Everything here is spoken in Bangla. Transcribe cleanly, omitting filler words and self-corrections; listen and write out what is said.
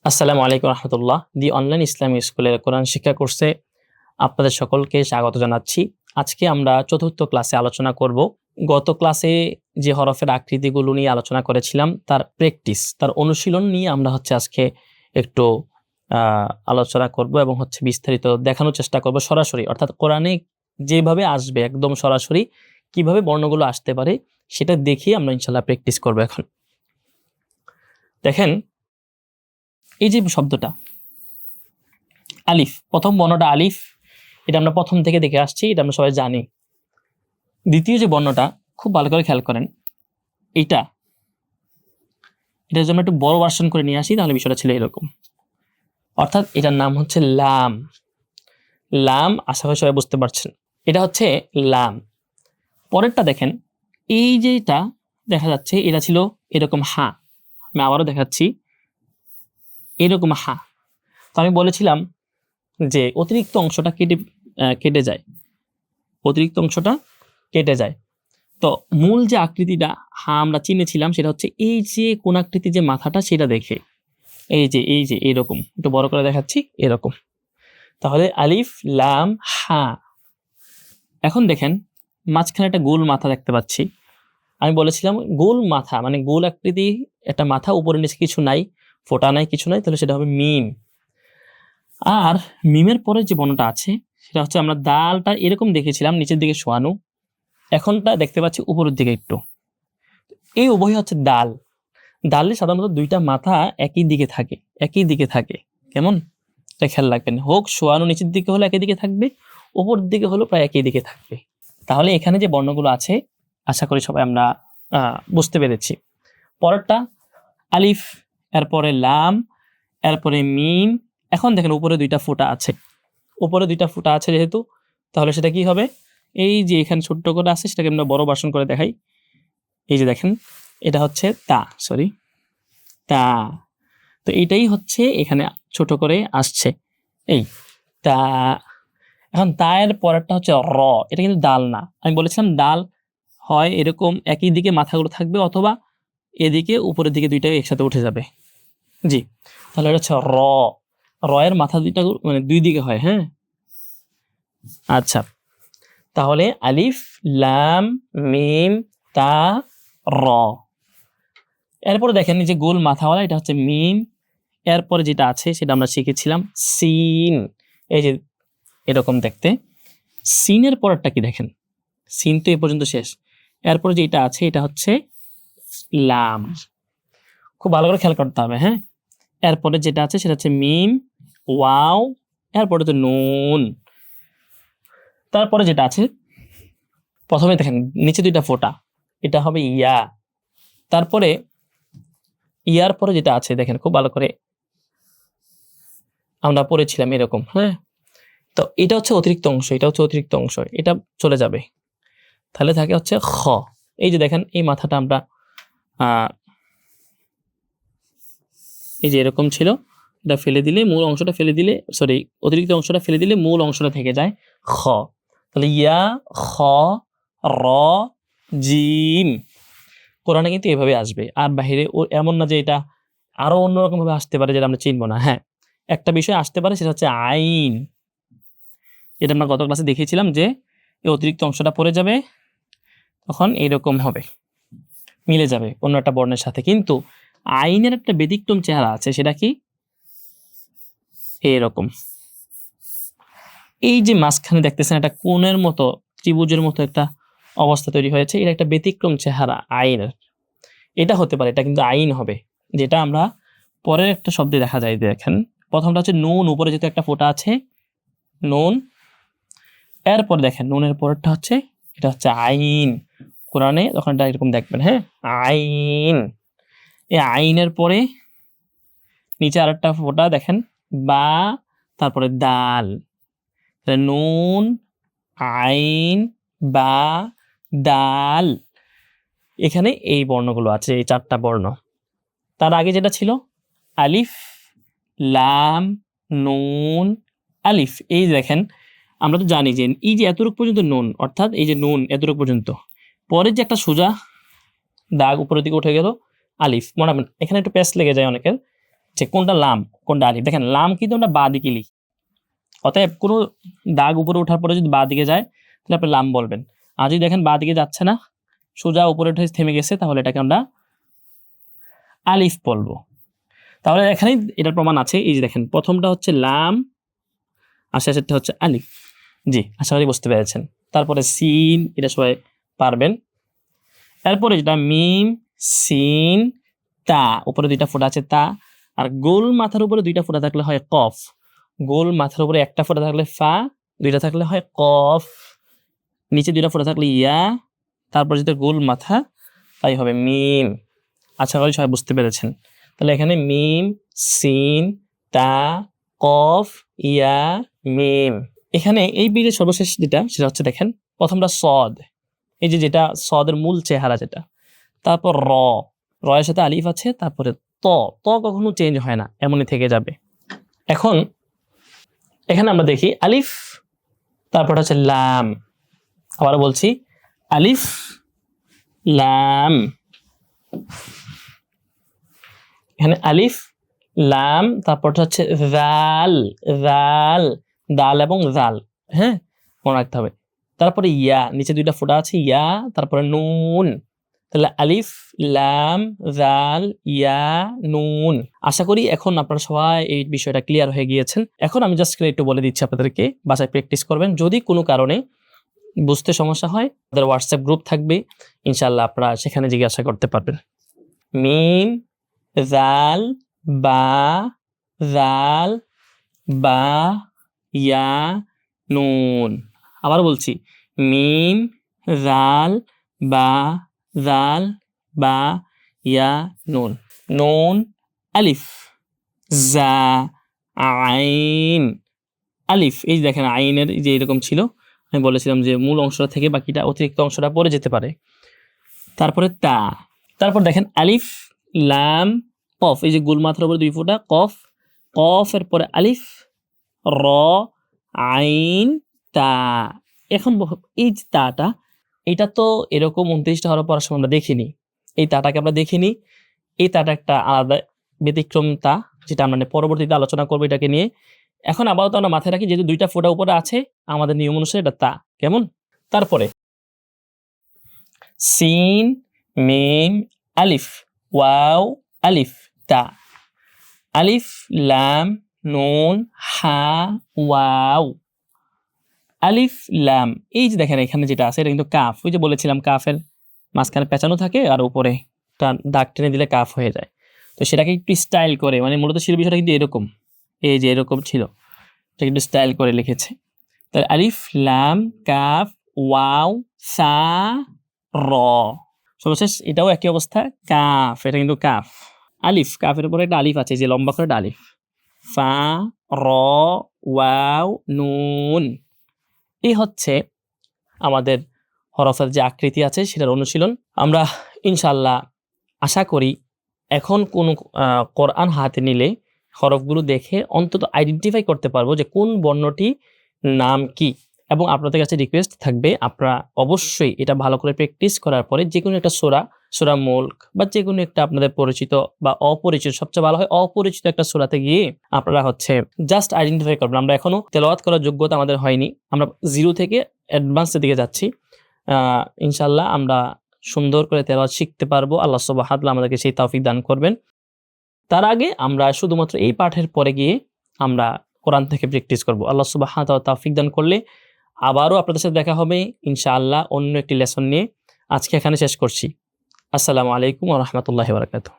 আসসালামু আলাইকুম রহমতুল্লাহ। দি অনলাইন ইসলামী স্কুলের কোরআন শিক্ষা কোর্সে আপনাদের সকলকে স্বাগত জানাচ্ছি। আজকে আমরা চতুর্থ ক্লাসে আলোচনা করব। গত ক্লাসে যে হরফের আকৃতিগুলো নিয়ে আলোচনা করেছিলাম তার প্র্যাকটিস, তার অনুশীলন নিয়ে আমরা আজকে একটু আলোচনা করব এবং বিস্তারিত দেখানোর চেষ্টা করব সরাসরি, অর্থাৎ কোরআনে যেভাবে আসবে একদম সরাসরি কিভাবে বর্ণগুলো আসতে পারে সেটা দেখিয়ে আমরা ইনশাল্লাহ প্র্যাকটিস করব। এখন দেখেন, এই যে শব্দটা আলিফ, প্রথম বর্ণটা আলিফ, এটা আমরা প্রথম থেকে দেখে আসছি, এটা আমরা সবাই জানি। দ্বিতীয় যে বর্ণটা খুব ভালো করে খেয়াল করেন, এটা যদি আমরা একটু বড় ভার্সন করে নিয়ে আসি তাহলে বিষয়টা ছিল এরকম, অর্থাৎ এটার নাম হচ্ছে লাম। লাম, আশা করি সবাই বুঝতে পারছেন, এটা হচ্ছে লাম। পরেরটা দেখেন, এই যে এটা দেখা যাচ্ছে এটা ছিল এরকম হা, আমি আবারও দেখাচ্ছি এরকম হা। তো আমি বলেছিলাম যে অতিরিক্ত অংশটা কেটে যায়, অতিরিক্ত অংশটা কেটে যায়। তো মূল যে আকৃতিটা হা আমরা চিনেছিলাম সেটা হচ্ছে এই যে কোন আকৃতি যে মাথাটা সেটা দেখে, এই যে এরকম, একটু বড় করে দেখাচ্ছি এরকম। তাহলে আলিফ লাম হা। এখন দেখেন মাঝখানে একটা গোল মাথা দেখতে পাচ্ছি। আমি বলেছিলাম গোল মাথা মানে গোল আকৃতি একটা মাথা, উপরে নিচে কিছু নাই, ফোঁটা নাই, কিছু নাই, তাহলে সেটা হবে মিম। আর মিমের পরে যে বর্ণটা আছে সেটা হচ্ছে, আমরা দালটা এরকম দেখেছিলাম নিচের দিকে শোয়ানো, এখনটা দেখতে পাচ্ছি উপরের দিকে একটু। এই উভয় হচ্ছে দাল। দালে সাধারণত দুইটা মাথা একই দিকে থাকে। কেমন এটা খেয়াল রাখবেন, হোক শোয়ানো নিচের দিকে হলে একই দিকে থাকবে, উপর দিকে হলো প্রায় একই দিকে থাকবে। তাহলে এখানে যে বর্ণগুলো আছে আশা করি সবাই আমরা বুঝতে পেরেছি। পরেরটা আলিফ, এরপরে লাম, এরপরে মিম। এখন দেখেন উপরে দুইটা ফোঁটা আছে, যেহেতু তাহলে সেটা কি হবে, এই যে এখানে ছোট্ট করে আছে সেটাকে আমরা বড় ভার্সন করে দেখাই। এই যে দেখেন এটা হচ্ছে তা, তো এইটাই হচ্ছে এখানে ছোট করে আসছে, এই তা। এখন তায়ের পরেরটা হচ্ছে র, এটা কিন্তু দাল না। আমি বলেছিলাম দাল হয় এরকম একই দিকে মাথাগুলো থাকবে, অথবা এদিকে উপরের দিকে দুইটা একসাথে উঠে যাবে। জি, তাহলে এটা হচ্ছে র। রয়ের মাথা দুইটা মানে দুই দিকে হয়। হ্যাঁ, আচ্ছা, তাহলে আলিফ লাম মিম তা র। এরপরে দেখেন এই যে গোল মাথাওয়ালা, এটা হচ্ছে মিম। এরপরে যেটা আছে সেটা আমরা শিখেছিলাম সিন, এই যে এরকম দেখতে। সিনের পরেরটা কি দেখেন, সিন তো এ পর্যন্ত শেষ। এরপরে যেটা আছে এটা হচ্ছে লাম, খুব ভালো করে খেয়াল করতে হবে। হ্যাঁ, এরপরে যেটা আছে সেটা হচ্ছে মিম ওয়াও, এরপরে তো নুন। তারপরে যেটা আছে, প্রথমে দেখেন নিচে দুইটা ফোঁটা, এটা হবে ইয়া। তারপরে ইয়ার পরে যেটা আছে দেখেন খুব ভালো করে আমরা পড়েছিলাম এরকম। হ্যাঁ, তো এটা হচ্ছে অতিরিক্ত অংশ, এটা চলে যাবে, তাহলে থাকে হচ্ছে খ। এই যে দেখেন এই মাথাটা আমরা এই যে এরকম ছিল, এটা ফেলে দিলে মূল অংশটা ফেলে দিলে, সরি অতিরিক্ত অংশটা ফেলে দিলে মূল অংশটা থেকে যায় খ। তাহলে ইয়া খ র জিম। কোরআনে কিন্তু এভাবে আসবে, আর বাহিরে এমন না যে এটা আরো অন্যরকম ভাবে আসতে পারে যেটা আমরা চিনবো না। হ্যাঁ, একটা বিষয় আসতে পারে সেটা হচ্ছে আইন। এটা আমরা গত ক্লাসে দেখিয়েছিলাম যে এই অতিরিক্ত অংশটা পড়ে যাবে, তখন এইরকম হবে, মিলে যাবে অন্য একটা বর্ণের সাথে। কিন্তু আইনের একটা ব্যতিক্রম চেহারা আছে, সেটা কি এরকম। এই যে মাঝখানে দেখতেছেন একটা কোণের মতো, ত্রিভুজের মতো একটা অবস্থা তৈরি হয়েছে, এটা একটা ব্যতিক্রম চেহারা আইনের। এটা হতে পারে, এটা কিন্তু আইন হবে, যেটা আমরা পরের একটা শব্দে দেখা যায়। দেখেন প্রথমটা হচ্ছে নুন, উপরে যেহেতু একটা ফোঁটা আছে নুন। এরপর দেখেন নুনের পরেরটা হচ্ছে, এটা হচ্ছে আইন। কোরআনে তখন এটা এরকম দেখবেন। হ্যাঁ, আইন। এই আইনের পরে নিচে আরেকটা ফোঁটা দেখেন বা, তারপরে দাল। নুন আইন বা দাল, এখানে এই বর্ণগুলো আছে, এই চারটা বর্ণ। তার আগে যেটা ছিল আলিফ লাম নুন আলিফ। এই দেখেন আমরা তো জানি যে এই যে এতটুকু পর্যন্ত নুন, অর্থাৎ এই যে নুন এতটুকু পর্যন্ত, পরে যে একটা সোজা দাগ উপরের দিকে উঠে গেল আলিফ। মনে রাখবেন এখানে একটু প্যাচ লেগে যায় অনেকের, যে কোনটা লাম কোনটা আলিফ। দেখেন লাম কিন্তু আমরা বাঁ দিকে লিখি, অতএব কোনো দাগ উপরে ওঠার পরে যদি বাঁ দিকে যায় তাহলে আপনি লাম বলবেন। আর যদি দেখেন বাঁ দিকে যাচ্ছে না, সোজা উপরে উঠে থেমে গেছে, তাহলে এটাকে আমরা আলিফ বলবো। তাহলে এখানেই এটার প্রমাণ আছে। এই যে দেখেন প্রথমটা হচ্ছে লাম আর শেষেরটা হচ্ছে আলিফ। জি, আশা করি বুঝতে পেরেছেন। তারপরে সিন, এটা সবাই পারবেন। এরপরে যেটা মিম, সিন, তা, উপরে দুইটা ফোঁটা আছে তা, আর গোল মাথার উপরে দুইটা ফোঁটা থাকলে হয় কফ। গোল মাথার উপরে একটা ফোঁটা থাকলে ফা, দুইটা থাকলে হয় কফ। নিচে দুইটা ফোঁটা থাকলে ইয়া, তারপর যেটা গোল মাথা তাই হবে মিম। আশা করি সবাই বুঝতে পেরেছেন। তাহলে এখানে মিম, সিন, তা, কফ, ইয়া, মিম। এখানে এই বীজের সর্বশেষ যেটা সেটা হচ্ছে দেখেন প্রথমটা সদ, এই যে যেটা সদের মূল চেহারা যেটা, তারপর র, র এর সাথে আলিফ আছে, তারপরে ত, ত কখনো চেঞ্জ হয় না, এমনই থেকে যাবে। এখন এখানে আমরা দেখি আলিফ, তারপর হচ্ছে লাম। আবার বলছি আলিফ লাম, এখানে আলিফ লাম, তারপর হচ্ছে জাল, জাল, দাল এবং জাল, হ্যাঁ মনে রাখতে হবে। তারপরে ইয়া, নিচে দুইটা ফোঁটা আছে ইয়া, তারপরে নুন। তাহলে আলিফ লাম জাল ইয়া নুন। আশা করি এখন আপনারা সবাই এই বিষয়টা ক্লিয়ার হয়ে গিয়েছেন। এখন আমি জাস্ট একটু বলে দিচ্ছি আপনাদেরকে, বাসায় প্র্যাকটিস করবেন। যদি কোনো কারণে বুঝতে সমস্যা হয় আমাদের হোয়াটসঅ্যাপ গ্রুপ থাকবে, ইনশাআল্লাহ আপনারা সেখানে জিজ্ঞাসা করতে পারবেন। মিম, জাল, বা, জাল, বা, ইয়া, নুন। আবার বলছি মিম, জাল, বা, জাল, বা, ইয়া, নুন। নুন, আলিফ, জা, আইন, আলিফ। এই দেখেন আইনের যে এরকম ছিল, আমি বলেছিলাম যে মূল অংশটা থেকে বাকিটা অতিরিক্ত অংশটা পড়ে যেতে পারে। তারপরে তা, তারপর দেখেন আলিফ লাম কফ, এই যে গোল মাথার উপরে দুই ফোঁটা কফ, কফের পরে আলিফ, র, আইন, তা। এখন এই যে তাটা, এটা তো এরকম 29টা হরফ পড়ার সময় আমরা দেখিনি, এই তাটাকে আমরা দেখিনি। এই তাটা একটা আলাদা ব্যতিক্রম তা, যেটা আমরা পরবর্তীতে আলোচনা করবো এটাকে নিয়ে। এখন আপাতত আমরা মাথায় রাখি যেহেতু দুইটা ফোঁটা উপরে আছে, আমাদের নিয়ম অনুসারে এটা তা, কেমন। তারপরে সিন, মিম, আলিফ, ওয়াও, আলিফ, তা, আলিফ লাম নুন হা ওয়াও, আলিফ লাম। এই যে দেখেন এখানে যেটা আছে এটা কিন্তু কাফ। ওই যে বলেছিলাম কাফের মাঝখানে পেঁচানো থাকে আর উপরে দাগ টেনে দিলে কাফ হয়ে যায়। তো সেটাকে একটু স্টাইল করে, মানে মূলত ছিল বিষয়টা কিন্তু এরকম, এই যে এরকম ছিল, এটা কিন্তু স্টাইল করে লিখেছে। তাহলে আলিফ লাম কাফ ওয়াও সা র, সর্বশেষ এটাও একই অবস্থা কাফ, এটা কিন্তু কাফ। আলিফ, কাফের উপরে একটা আলিফ আছে, যে লম্বা করে একটা আলিফ, ফা র ওয়াও নুন। এই হচ্ছে আমাদের হরফের যে আকৃতি আছে সেটার অনুশীলন। আমরা ইনশাআল্লাহ আশা করি এখন কোন কোরআন হাতে নিলে হরফগুলো দেখে অন্তত আইডেন্টিফাই করতে পারবো যে কোন বর্ণটি নাম কি। এবং আপনাদের কাছে রিকোয়েস্ট থাকবে আপনারা অবশ্যই এটা ভালো করে প্র্যাকটিস করার পরে যে কোনো একটা সূরা মুলক বা যে কোনো একটা আপনাদের পরিচিত বা অপরিচিত, সবচেয়ে ভালো হয় অপরিচিত একটা সূরাতে গিয়ে আপনারা জাস্ট আইডেন্টিফাই করবেন। আমরা এখনো তেলাওয়াত করার যোগ্যতা আমাদের হয়নি, আমরা জিরো থেকে অ্যাডভান্সের দিকে যাচ্ছি। ইনশাআল্লাহ আমরা সুন্দর করে তেলাওয়াত শিখতে পারবো। আল্লাহ সুবহানাহু ওয়া তাআলা আমাদেরকে সেই তৌফিক দান করবেন। তার আগে আমরা শুধুমাত্র এই পাঠের পরে গিয়ে আমরা কোরআন থেকে প্র্যাকটিস করব। আল্লাহ সুবহানাহু ওয়া তাআলা তৌফিক দান করলে আবারও আপনাদের সাথে দেখা হবে ইনশাআল্লাহ অন্য একটি লেসন নিয়ে। আজকে এখানে শেষ করছি। আসসালামু আলাইকুম ওয়া রাহমাতুল্লাহি ওয়া বারাকাতুহু।